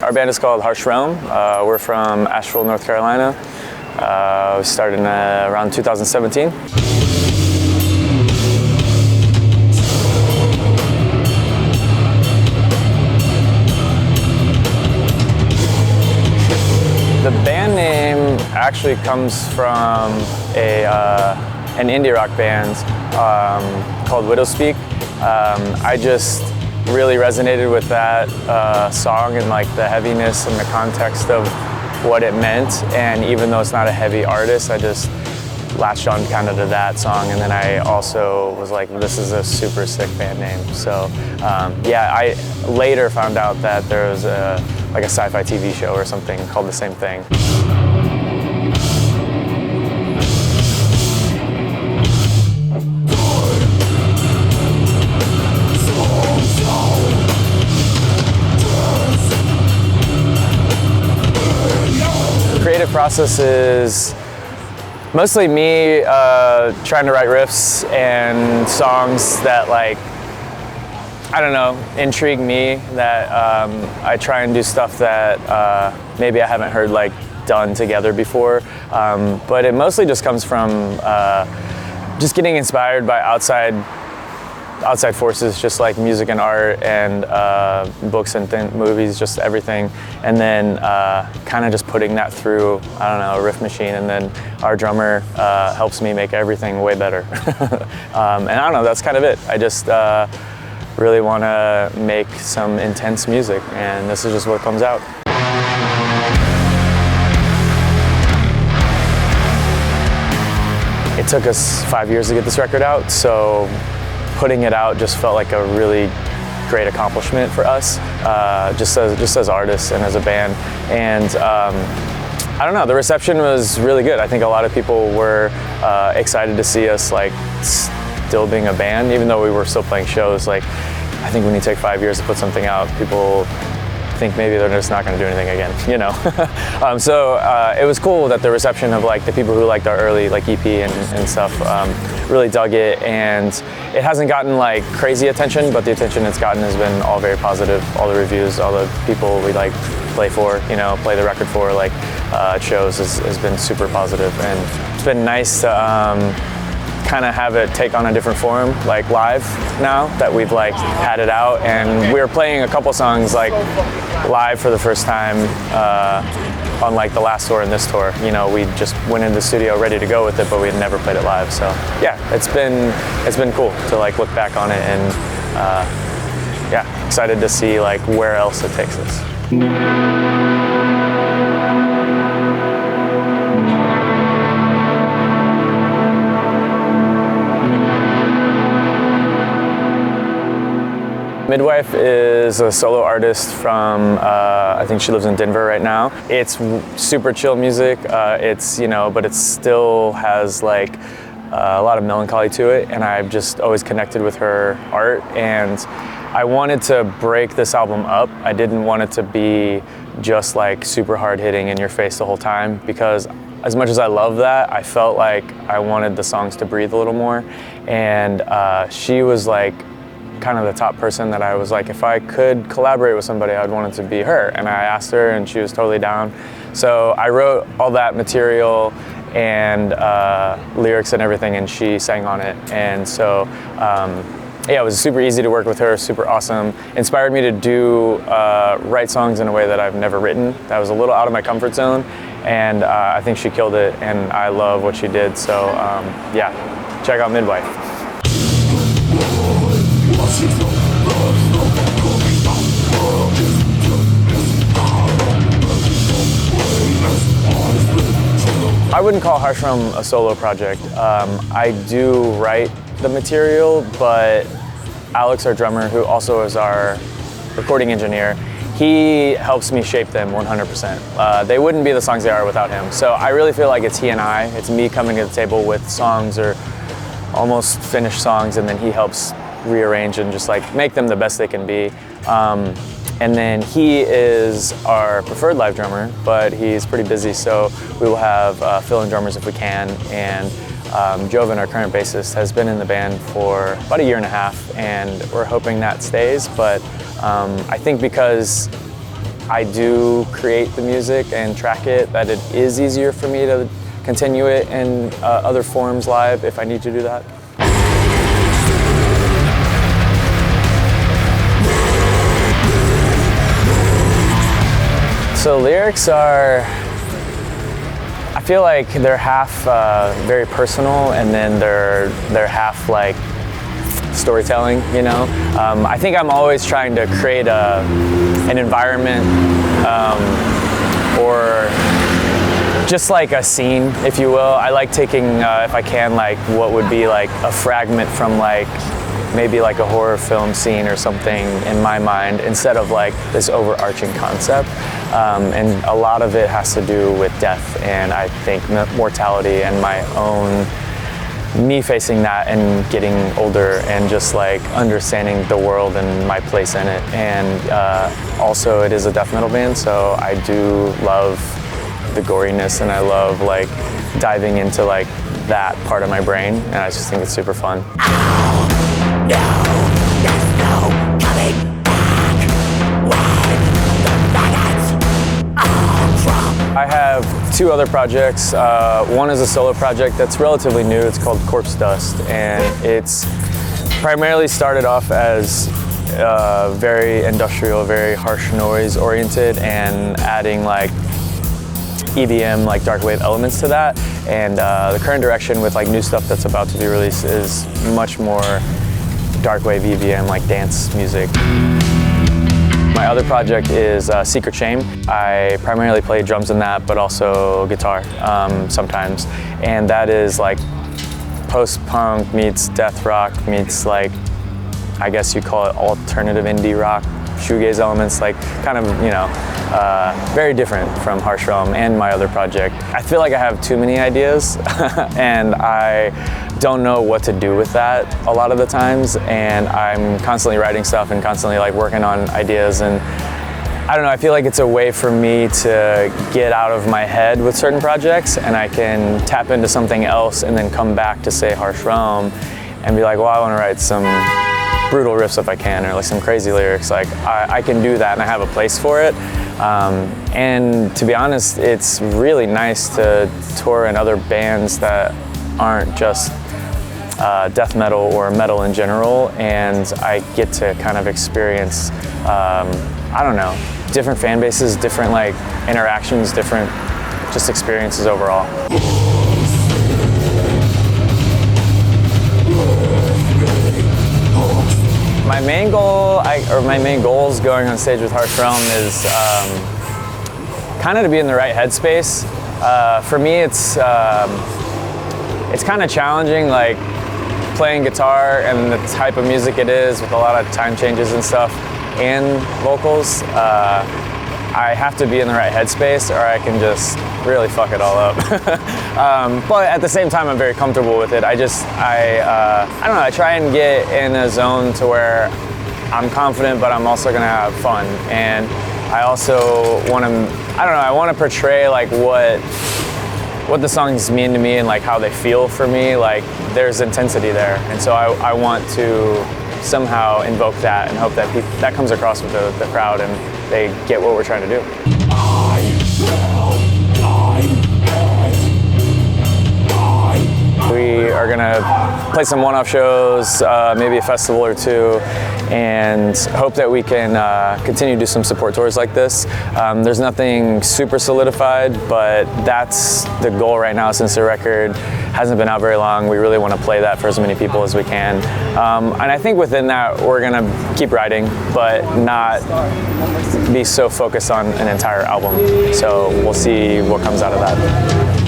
Our band is called Harsh Realm. We're from Asheville, North Carolina. We started in around 2017. The band name actually comes from an indie rock band called Widowspeak. I just really resonated with that song and like the heaviness and the context of what it meant. And even though it's not a heavy artist, I just latched on kind of to that song. And then I also was like, this is a super sick band name. So yeah, I later found out that there was like a sci-fi TV show or something called the same thing. The creative process is mostly me trying to write riffs and songs that, like, I don't know, intrigue me, that I try and do stuff that maybe I haven't heard like done together before. But it mostly just comes from just getting inspired by outside forces, just like music and art and books and movies, just everything. And then kind of just putting that through, I don't know, a riff machine. And then our drummer helps me make everything way better. And I don't know, that's kind of it. I just really want to make some intense music, and this is just what comes out. It took us 5 years to get this record out, so putting it out just felt like a really great accomplishment for us, just as artists and as a band. And I don't know, the reception was really good. I think a lot of people were excited to see us like still being a band, even though we were still playing shows. Like, I think when you take 5 years to put something out, people think maybe they're just not going to do anything again, you know. So it was cool that the reception of like the people who liked our early like EP and stuff really dug it, and it hasn't gotten like crazy attention, but the attention it's gotten has been all very positive. All the reviews, all the people we like play the record for, like at shows has been super positive, and it's been nice to kind of have it take on a different form, like live now that we've like had it out. And we were playing a couple songs like live for the first time on like the last tour and this tour. You know, we just went in the studio ready to go with it, but we had never played it live. So yeah, it's been cool to like look back on it, and yeah, excited to see like where else it takes us. Midwife is a solo artist from, I think she lives in Denver right now. It's super chill music, it's, you know, but it still has like a lot of melancholy to it, and I've just always connected with her art, and I wanted to break this album up. I didn't want it to be just like super hard hitting in your face the whole time, because as much as I love that, I felt like I wanted the songs to breathe a little more, and she was like kind of the top person that I was like, if I could collaborate with somebody, I'd want it to be her. And I asked her, and she was totally down. So I wrote all that material and lyrics and everything, and she sang on it. And so yeah, it was super easy to work with her, super awesome. Inspired me to do write songs in a way that I've never written. That was a little out of my comfort zone, and I think she killed it, and I love what she did. So yeah, check out Midwife. I wouldn't call Harsh Realm a solo project. I do write the material, but Alex, our drummer, who also is our recording engineer, he helps me shape them 100%. They wouldn't be the songs they are without him. So I really feel like it's he and I. It's me coming to the table with songs or almost finished songs, and then he helps rearrange and just like make them the best they can be. And then he is our preferred live drummer, but he's pretty busy, so we will have fill-in drummers if we can. And Jovan, our current bassist, has been in the band for about 1.5 years, and we're hoping that stays. But I think because I do create the music and track it, that it is easier for me to continue it in other forms live if I need to do that. So lyrics are, I feel like they're half very personal, and then they're half like storytelling, you know? I think I'm always trying to create an environment or just like a scene, if you will. I like taking, if I can, like what would be like a fragment from like maybe like a horror film scene or something in my mind, instead of like this overarching concept. And a lot of it has to do with death, and I think mortality, and my own, me facing that and getting older, and just like understanding the world and my place in it. And also it is a death metal band, so I do love the goriness, and I love like diving into like that part of my brain, and I just think it's super fun. No, there's no coming back when the faggots are dropped. I have 2 other projects. One is a solo project that's relatively new. It's called Corpse Dust, and it's primarily started off as very industrial, very harsh noise oriented, and adding like EDM, like dark wave elements to that. And the current direction with like new stuff that's about to be released is much more dark wave EDM, like dance music. My other project is Secret Shame. I primarily play drums in that, but also guitar sometimes. And that is like post-punk meets death rock meets like, I guess you call it alternative indie rock, shoegaze elements, like kind of, you know, very different from Harsh Realm and my other project. I feel like I have too many ideas and I don't know what to do with that a lot of the times, and I'm constantly writing stuff and constantly like working on ideas, and I don't know, I feel like it's a way for me to get out of my head with certain projects, and I can tap into something else and then come back to say Harsh Realm and be like, well, I want to write some brutal riffs if I can, or like some crazy lyrics. Like I can do that, and I have a place for it. And to be honest, it's really nice to tour in other bands that aren't just death metal or metal in general, and I get to kind of experience, I don't know, different fan bases, different like interactions, different just experiences overall. My main goal, my main goals going on stage with Harsh Realm is kind of to be in the right headspace. For me, it's kind of challenging, like playing guitar and the type of music it is with a lot of time changes and stuff and vocals. I have to be in the right headspace, or I can just really fuck it all up. But at the same time, I'm very comfortable with it. I don't know, I try and get in a zone to where I'm confident, but I'm also gonna have fun. And I also want to, I don't know, I want to portray like what the songs mean to me and like how they feel for me. Like there's intensity there, and so I want to somehow invoke that and hope that that comes across with the crowd and they get what we're trying to do. We are gonna play some one-off shows, maybe a festival or 2, and hope that we can continue to do some support tours like this. There's nothing super solidified, but that's the goal right now. Since the record hasn't been out very long, we really want to play that for as many people as we can. And I think within that, we're gonna keep writing, but not be so focused on an entire album. So we'll see what comes out of that.